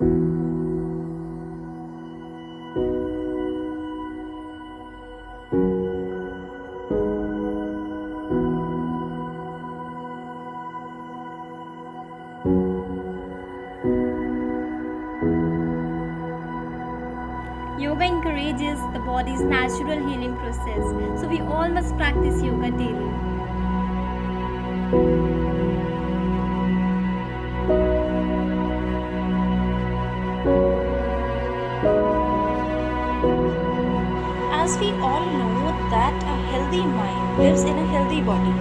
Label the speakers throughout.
Speaker 1: Yoga encourages the body's natural healing process, so we all must practice yoga daily.
Speaker 2: As we all know that a healthy mind lives in a healthy body.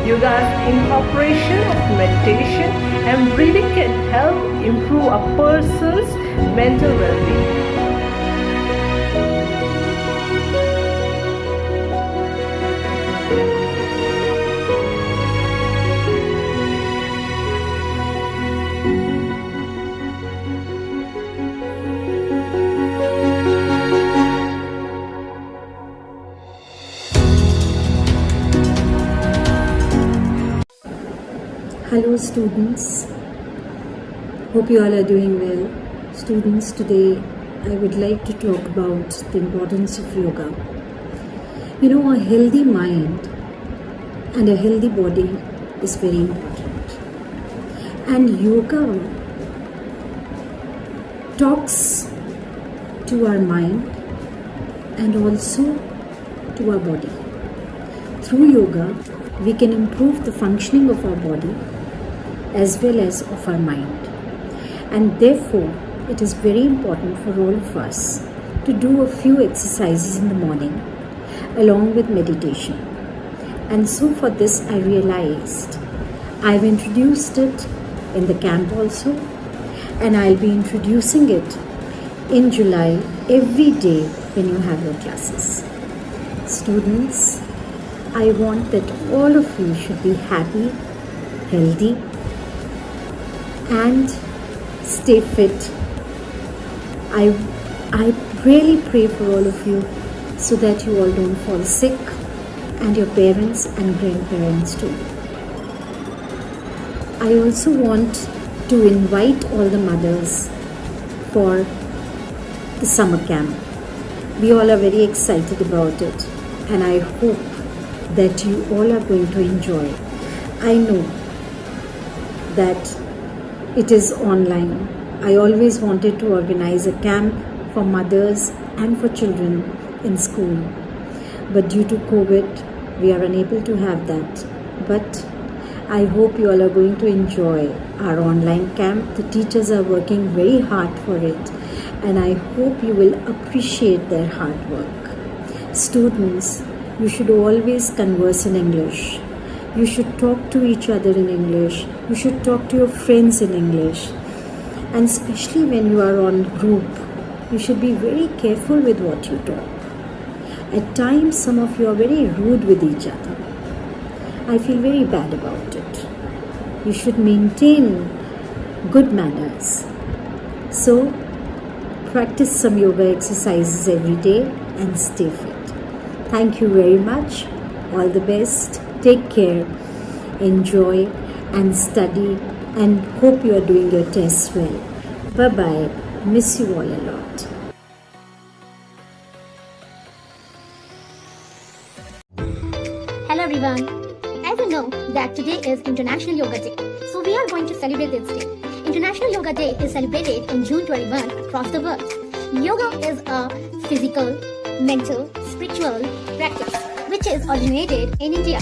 Speaker 3: Yoga's incorporation of meditation and breathing can help improve a person's mental well-being.
Speaker 4: Hello students, hope you all are doing well. Students, today I would like to talk about the importance of yoga. You know, a healthy mind and a healthy body is very important. And yoga talks to our mind and also to our body. Through yoga, we can improve the functioning of our body as well as of our mind. And therefore, it is very important for all of us to do a few exercises in the morning along with meditation. And so for this, I realized I've introduced it in the camp also, and I'll be introducing it in July every day when you have your classes. Students, I want that all of you should be happy, healthy, and stay fit. I really pray for all of you so that you all don't fall sick, and your parents and grandparents too. I also want to invite all the mothers for the summer camp. We all are very excited about it, and I hope that you all are going to enjoy. I know that it is online. I always wanted to organize a camp for mothers and for children in school, but due to COVID, we are unable to have that. But I hope you all are going to enjoy our online camp. The teachers are working very hard for it, and I hope you will appreciate their hard work. Students, you should always converse in English. You should talk to each other in English. You should talk to your friends in English. And especially when you are on group, you should be very careful with what you talk. At times, some of you are very rude with each other. I feel very bad about it. You should maintain good manners. So, practice some yoga exercises every day and stay fit. Thank you very much. All the best. Take care. Enjoy and study, and hope you are doing your tests well. Bye-bye. Miss you all a lot.
Speaker 5: Hello everyone. As you know that today is International Yoga Day. So we are going to celebrate this day. International Yoga Day is celebrated in June 21 across the world. Yoga is a physical, mental, spiritual practice which is originated in India.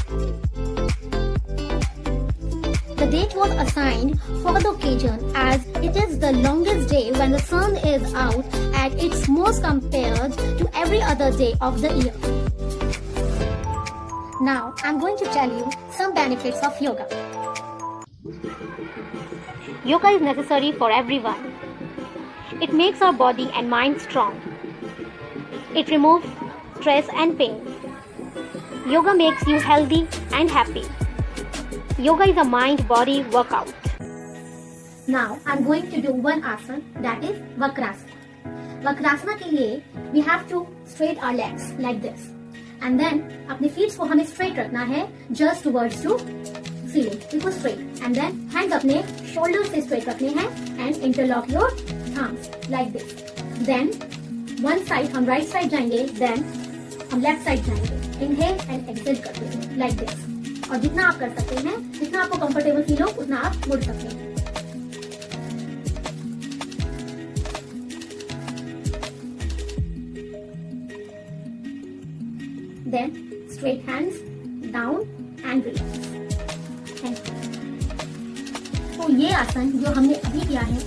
Speaker 5: The date was assigned for the occasion as it is the longest day when the sun is out at its most compared to every other day of the year. Now I'm going to tell you some benefits of yoga. Yoga is necessary for everyone. It makes our body and mind strong. It removes stress and pain. Yoga makes you healthy and happy. Yoga is a mind-body workout. Now I'm going to do one asana, that is Vakrasana. Vakrasana के लिए we have to straight our legs like this, and then अपने feet को हमें straight रखना है just towards to ceiling, बिल्कुल straight, and then hands अपने shoulders से straight रखने हैं and interlock your thumbs like this. Then one side हम right side जाएंगे, then हम left side जाएंगे. Inhale and exhale करते हैं like this. और जितना आप कर सकते हैं, जितना आपको कंफर्टेबल फील हो उतना आप मुड़ सकते हैं. Then straight hands down and relax. Thank you. तो ये आसन जो हमने अभी किया है,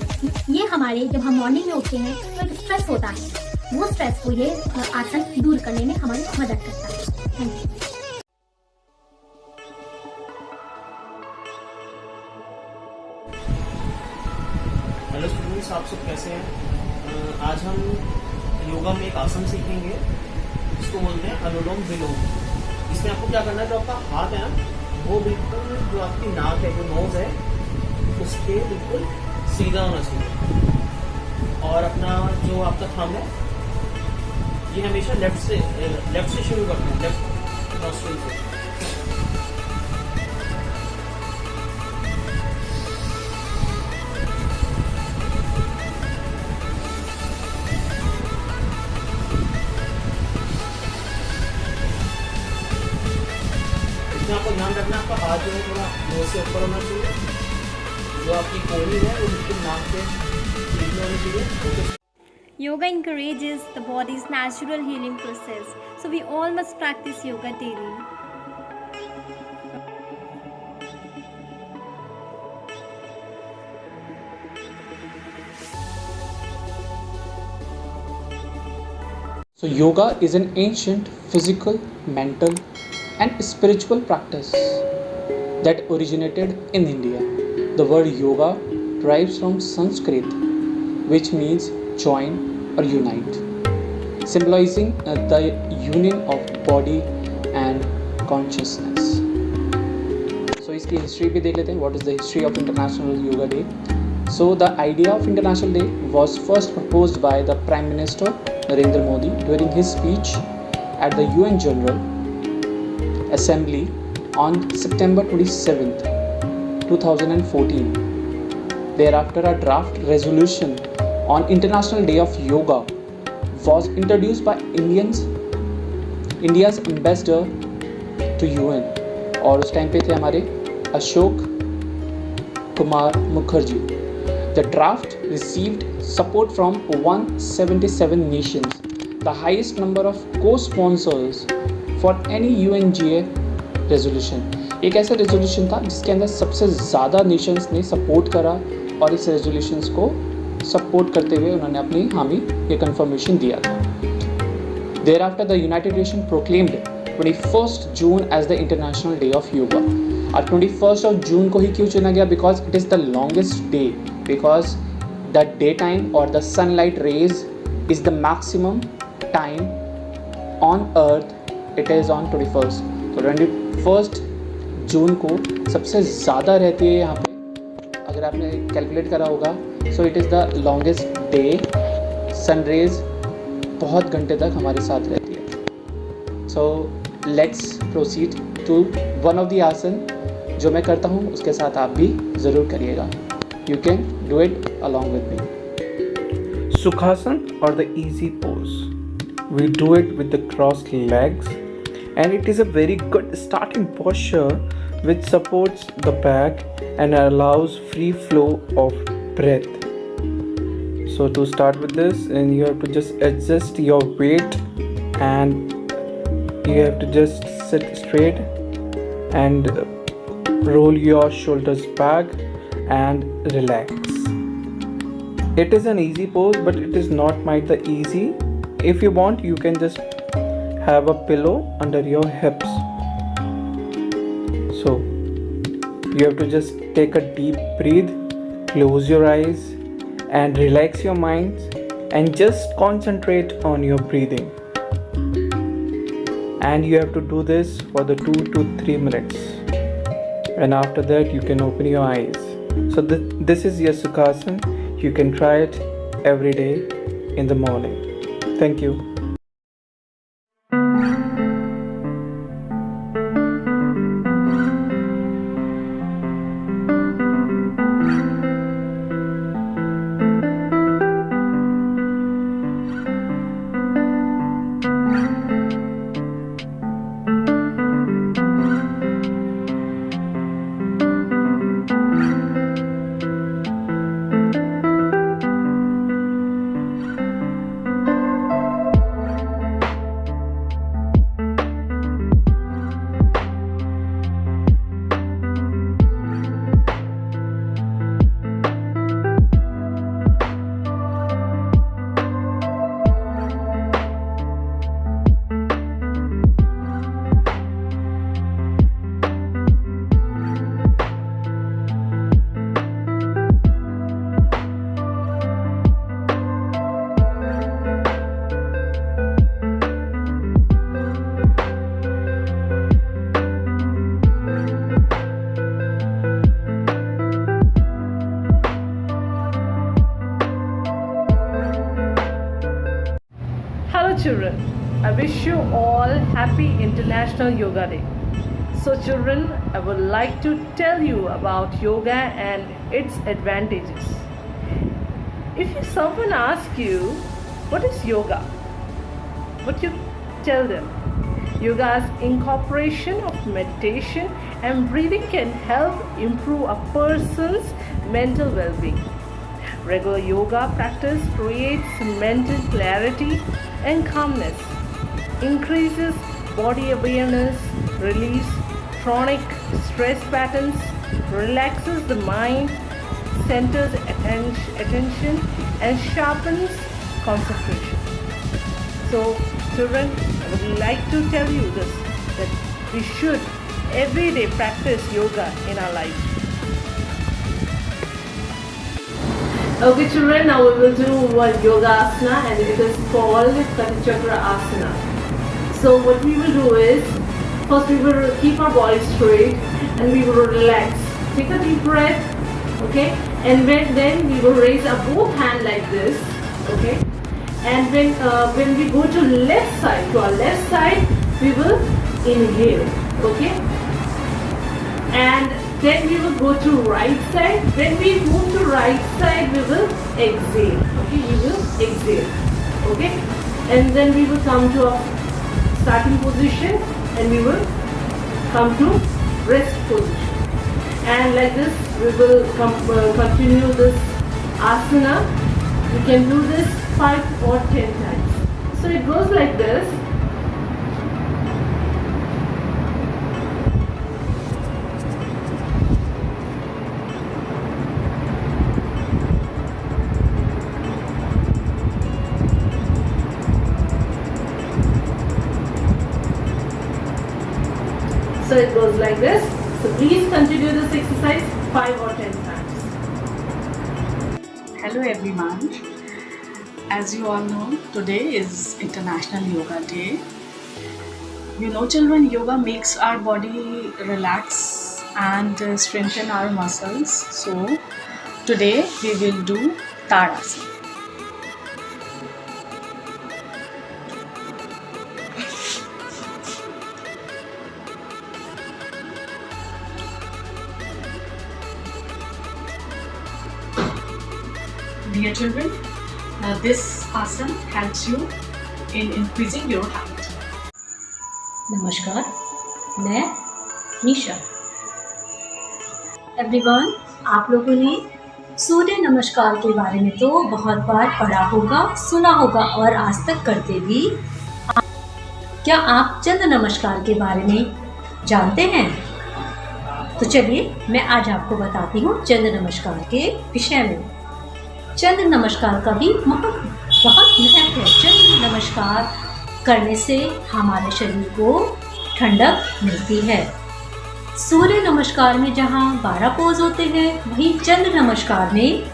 Speaker 5: ये हमारे जब हम मॉर्निंग में उठते हैं तो एक स्ट्रेस होता है, वो स्ट्रेस को ये आसन दूर करने में हमारी मदद करता है. Thank you.
Speaker 6: हेलो स्टूडेंट्स, आप सब कैसे हैं? आज हम योगा में एक आसन सीखेंगे जिसको बोलते हैं अनुलोम विलोम. इसमें आपको क्या करना है, जो आपका हाथ है ना, वो बिल्कुल जो आपकी नाक है, जो नोज है, उसके बिल्कुल सीधा होना चाहिए. और अपना जो आपका थंब है, ये हमेशा लेफ्ट से शुरू करते हैं, लेफ्ट नॉस्ट्रिल से. आपको ध्यान रखना, आपका हाथ जो है थोड़ा नोज से ऊपर होना चाहिए, जो आपकी कोहनी है वो बिल्कुल नाक से नीचे होनी चाहिए.
Speaker 1: Yoga encourages the body's natural healing process, so we all must practice yoga daily.
Speaker 7: So yoga is an ancient physical, mental and spiritual practice that originated in India. The word yoga derives from Sanskrit, which means join or unite, symbolizing the union of body and consciousness. So इसकी history भी देख लेते हैं. What is the history of International Yoga Day? So the idea of International Day was first proposed by the Prime Minister Narendra Modi during his speech at the UN General Assembly on September 27th, 2014. Thereafter, a draft resolution on International Day of Yoga was introduced by India's ambassador to UN, और उस time पे थे हमारे Ashok Kumar Mukherjee. The draft received support from 177 nations, the highest number of co-sponsors for any UNGA resolution. एक ऐसा resolution था जिसके अंदर सबसे ज़्यादा नेशंस ने सपोर्ट करा, और इस रेजोल्यूशंस को सपोर्ट करते हुए उन्होंने अपनी हामी ये कन्फर्मेशन दिया था. Thereafter, the United Nations proclaimed 21st June as the International Day of Yoga. और 21st of June को ही क्यों चुना गया? Because it is the longest day, because the daytime or the sunlight rays is the maximum time on earth. It is on 21st. तो 21st जून को सबसे ज़्यादा रहती है यहाँ पे, अगर आपने कैलकुलेट करा होगा. So it is the longest day. Sun rays बहुत घंटे तक हमारे साथ रहती है. So let's proceed to one of the asan जो मैं करता हूँ, उसके साथ आप भी ज़रूर करिएगा. You can do it along with me.
Speaker 8: Sukhasana or the easy pose. We do it with the crossed legs, and it is a very good starting posture which supports the back and allows free flow of breath. So to start with this, and you have to just adjust your weight, and you have to just sit straight and roll your shoulders back and relax. It is an easy pose, but it is not quite the easy. If you want, you can just have a pillow under your hips. So you have to just take a deep breath, close your eyes and relax your mind, and just concentrate on your breathing. And you have to do this for the 2 to 3 minutes, and after that you can open your eyes. So this is your Sukhasana. You can try it every day in the morning. Thank you.
Speaker 3: Hello children, I wish you all happy International Yoga Day. So children, I would like to tell you about yoga and its advantages. If someone asks you, what is yoga? What you tell them? Yoga's incorporation of meditation and breathing can help improve a person's mental well-being. Regular yoga practice creates mental clarity and calmness, increases body awareness, relieves chronic stress patterns, relaxes the mind, centers attention and sharpens concentration. So children, I would like to tell you this, that we should every day practice yoga in our life. Okay children, now we will do one yoga asana and it is called Katichakra asana. So what we will do is, first we will keep our body straight and we will relax. Take a deep breath, okay? And then we will raise our both hands like this, okay? And when we go to our left side, we will inhale, okay? And then we will go to right side. When we move to right side, we will exhale. Okay, we will exhale. Okay, and then we will come to our starting position, and we will come to rest position. And like this, we will continue this asana. We can do this 5 or 10 times. So it goes like this. So it goes like this. So please continue this exercise 5 or 10 times.
Speaker 9: Hello everyone. As you all know, today is International Yoga Day. You know children, yoga makes our body relax and strengthen our muscles. So today we will do Tadasana. Dear children, this asana helps you in increasing your height.
Speaker 10: नमस्कार, मैं निशा। Everyone, आप लोगों ने सूर्य नमस्कार के बारे में तो बहुत बार पढ़ा होगा, सुना होगा और आज तक करते भी। क्या आप चंद्र नमस्कार के बारे में जानते हैं? तो चलिए मैं आज आपको बताती हूँ चंद्र नमस्कार के विषय में। चंद्र नमस्कार का भी बहुत महत्व है। चंद्र नमस्कार करने से हमारे शरीर को ठंडक मिलती है। सूर्य नमस्कार में जहाँ 12 पोज होते हैं, वहीं चंद्र नमस्कार में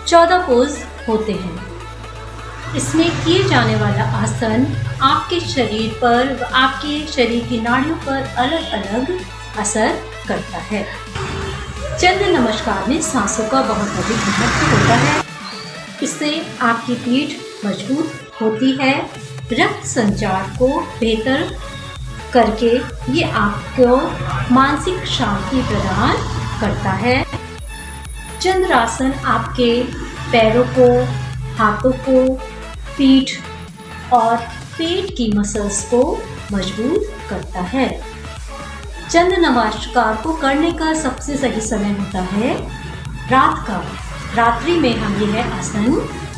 Speaker 10: 14 पोज होते हैं। इसमें किए जाने वाला आसन आपके शरीर पर, आपके शरीर की नाड़ियों पर अलग अलग असर करता है। चंद्र नमस्कार में सांसों का बहुत अधिक महत्व होता है। इससे आपकी पीठ मजबूत होती है। रक्त संचार को बेहतर करके ये आपको मानसिक शांति प्रदान करता है। चंद्रासन आपके पैरों को, हाथों को, पीठ और पेट की मसल्स को मजबूत करता है। चंद्र नमस्कार को करने का सबसे सही समय होता है रात का। रात्रि में हम यह आसन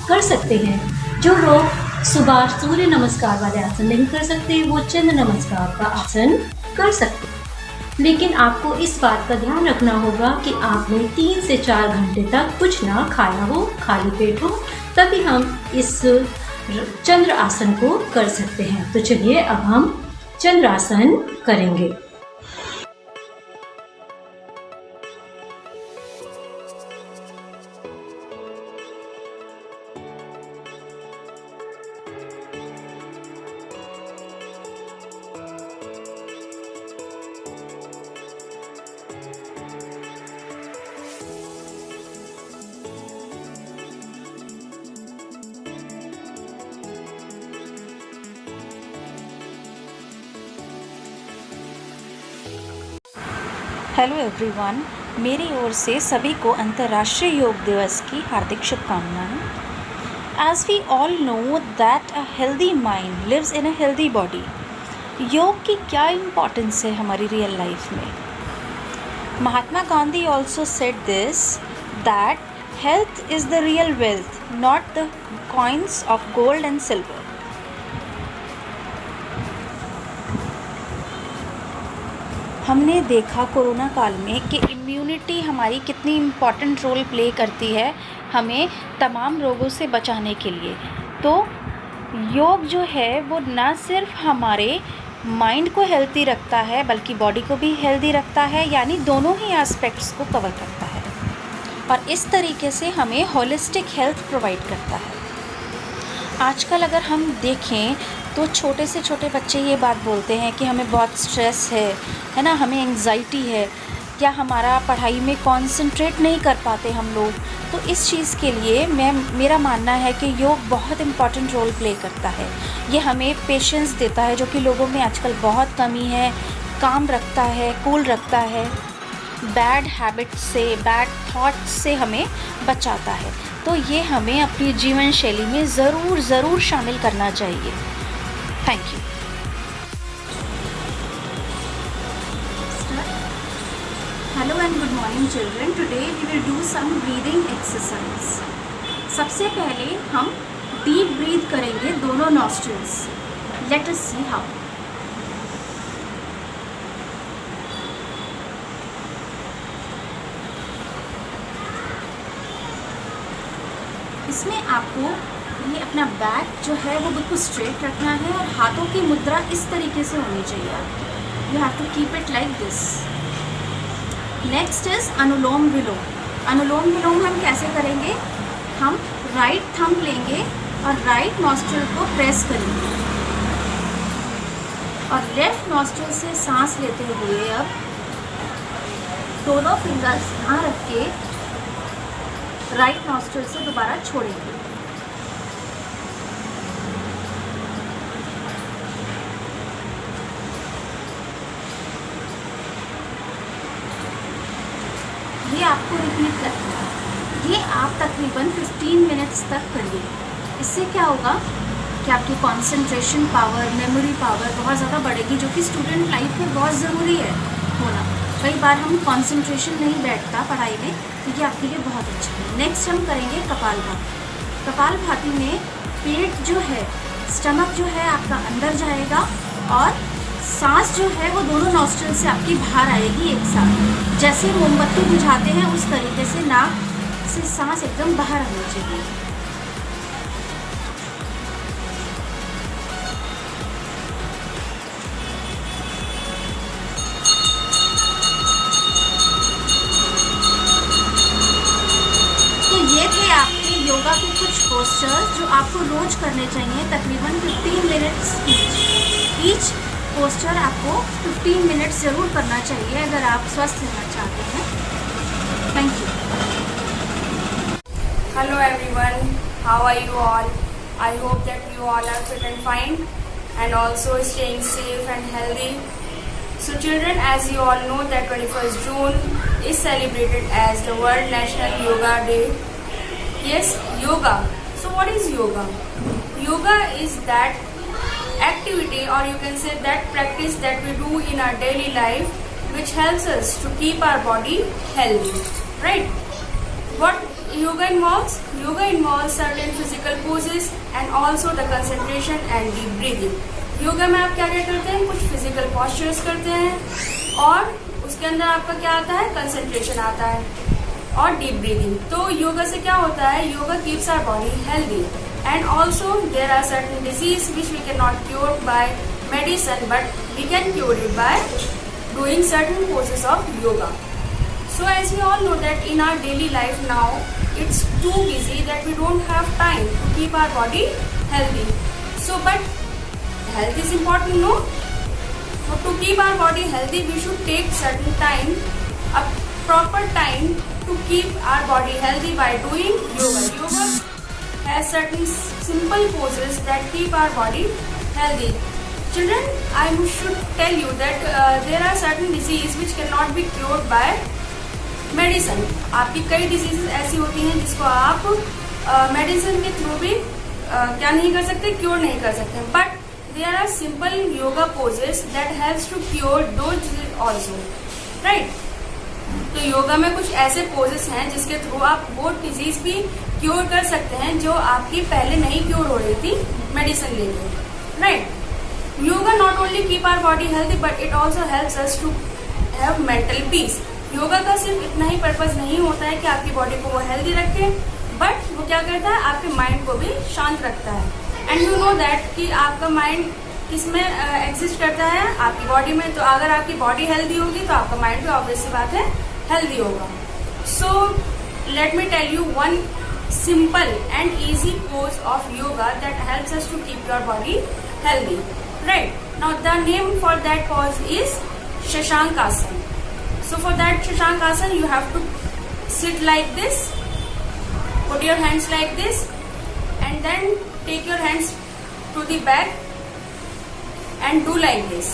Speaker 10: कर सकते हैं। जो लोग सुबह सूर्य नमस्कार वाले आसन नहीं कर सकते, वो चंद्र नमस्कार का आसन कर सकते हैं। लेकिन आपको इस बात का ध्यान रखना होगा कि आपने 3 से 4 घंटे तक कुछ ना खाया हो, खाली पेट हो, तभी हम इस चंद्र आसन को कर सकते हैं। तो चलिए अब हम चंद्र आसन करेंगे।
Speaker 2: हेलो एवरीवन, मेरी ओर से सभी को अंतर्राष्ट्रीय योग दिवस की हार्दिक शुभकामनाएं। As we all know that a healthy mind lives in a healthy body. योग की क्या इम्पोर्टेंस है हमारी रियल लाइफ में? Mahatma Gandhi also said this that health is the real wealth, not the coins of gold and silver. हमने देखा corona काल में कि इम्यूनिटी हमारी कितनी इम्पॉर्टेंट रोल प्ले करती है हमें तमाम रोगों से बचाने के लिए। तो योग जो है वो न सिर्फ हमारे माइंड को हेल्दी रखता है बल्कि बॉडी को भी हेल्दी रखता है, यानी दोनों ही एस्पेक्ट्स को कवर करता है और इस तरीके से हमें होलिस्टिक हेल्थ प्रोवाइड करता है। आजकल अगर हम देखें तो छोटे से छोटे बच्चे ये बात बोलते हैं कि हमें बहुत स्ट्रेस है ना, हमें एंग्जाइटी है, क्या हमारा पढ़ाई में कंसंट्रेट नहीं कर पाते हम लोग। तो इस चीज़ के लिए मेरा मानना है कि योग बहुत इम्पॉर्टेंट रोल प्ले करता है। ये हमें पेशेंस देता है जो कि लोगों में आजकल बहुत कमी है, काम रखता है, कूल रखता है, बैड हैबिट से, बैड थॉट से हमें बचाता है। तो ये हमें अपनी जीवन शैली में ज़रूर शामिल करना चाहिए। Thank you.
Speaker 11: Hello and good morning children. Today we will do some breathing exercise. सबसे पहले हम deep breathe करेंगे दोनों nostrils. Let us see how. इसमें आपको ये अपना बैक जो है वो बिल्कुल स्ट्रेट रखना है और हाथों की मुद्रा इस तरीके से होनी चाहिए आपकी। You have to keep it like this. Next is Anulom Vilom. Anulom Vilom हम कैसे करेंगे? हम राइट थंब लेंगे और राइट नॉस्ट्रिल को प्रेस करेंगे और लेफ्ट नॉस्ट्रिल से सांस लेते हुए अब दोनों फिंगर्स यहाँ रख के राइट नॉस्ट्रिल से दोबारा छोड़ेंगे। ये आपको रिपीट करना है। ये आप तकरीबन 15 मिनट्स तक करिए। इससे क्या होगा कि आपकी कंसंट्रेशन पावर, मेमोरी पावर बहुत ज़्यादा बढ़ेगी, जो कि स्टूडेंट लाइफ में बहुत ज़रूरी है होना। कई बार हम कंसंट्रेशन नहीं बैठता पढ़ाई में, तो ये आपके लिए बहुत अच्छा है। नेक्स्ट हम करेंगे कपालभाति। कपालभाति में पेट जो है, स्टमक जो है आपका अंदर जाएगा और सांस जो है वो दोनों नॉस्ट्रिल से आपकी बाहर आएगी एक साथ। जैसे मोमबत्ती बुझाते हैं उस तरीके से नाक से सांस एकदम बाहर आनी चाहिए। तो ये थे आपके योगा के कुछ पोस्चर्स जो आपको रोज करने चाहिए, तकरीबन 15 मिनट्स ईच पोस्चर आपको 15 मिनट्स ज़रूर करना चाहिए अगर आप स्वस्थ रहना चाहते हैं। Thank you.
Speaker 12: Hello everyone, how are you all? I hope that you all are fit and fine and also staying safe and healthy. So children, as you all know that 21st June is celebrated as the World National Yoga Day. Yes, yoga. So what is yoga? Yoga is that activity, or you can say that practice that we do in our daily life which helps us to keep our body healthy, right? What yoga involves? Yoga involves certain physical poses and also the concentration and deep breathing. Yoga में आप क्या क्या करते हैं? कुछ physical postures करते हैं और उसके अंदर आपका क्या आता है? कंसंट्रेशन आता है और डीप ब्रीदिंग. तो योगा से क्या होता है? Yoga keeps our body healthy and also there are certain disease which we can not cure by medicine but we can cure it by doing certain poses of yoga. So as we all know that in our daily life now, it's too busy that we don't have time to keep our body healthy. So but health is important, no? So to keep our body healthy, we should take certain time, a proper time to keep our body healthy by doing yoga. Yoga has certain simple poses that keep our body healthy. Children, I should tell you that there are certain diseases which cannot be cured by medicine. आपकी कई diseases ऐसी होती हैं जिसको आप medicine के through भी क्या नहीं कर सकते, क्योर नहीं कर सकते. But there are simple yoga poses that helps to cure two disease also, right? तो योगा में कुछ ऐसे पोजेस हैं जिसके थ्रू आप वो डिजीज भी क्योर कर सकते हैं जो आपकी पहले नहीं क्योर हो रही थी मेडिसिन लेके, right? Yoga not only keep our body healthy but it also helps us to have mental peace. Yoga का सिर्फ इतना ही पर्पज नहीं होता है कि आपकी बॉडी को वो हेल्दी रखे, बट वो क्या करता है? आपके माइंड को भी शांत रखता है. एंड यू नो दैट कि आपका माइंड किसमें एग्जिस्ट करता है? आपकी बॉडी में. तो अगर आपकी बॉडी हेल्दी होगी तो आपका माइंड भी ऑब्वियस सी बात है हेल्दी होगा. So let me tell you one simple and easy pose of yoga that helps us to keep your body healthy, right? Now the name for that pose is Shashank asan. So for that Shashank Asana, you have to sit like this, put your hands like this, and then take your hands to the back and do like this.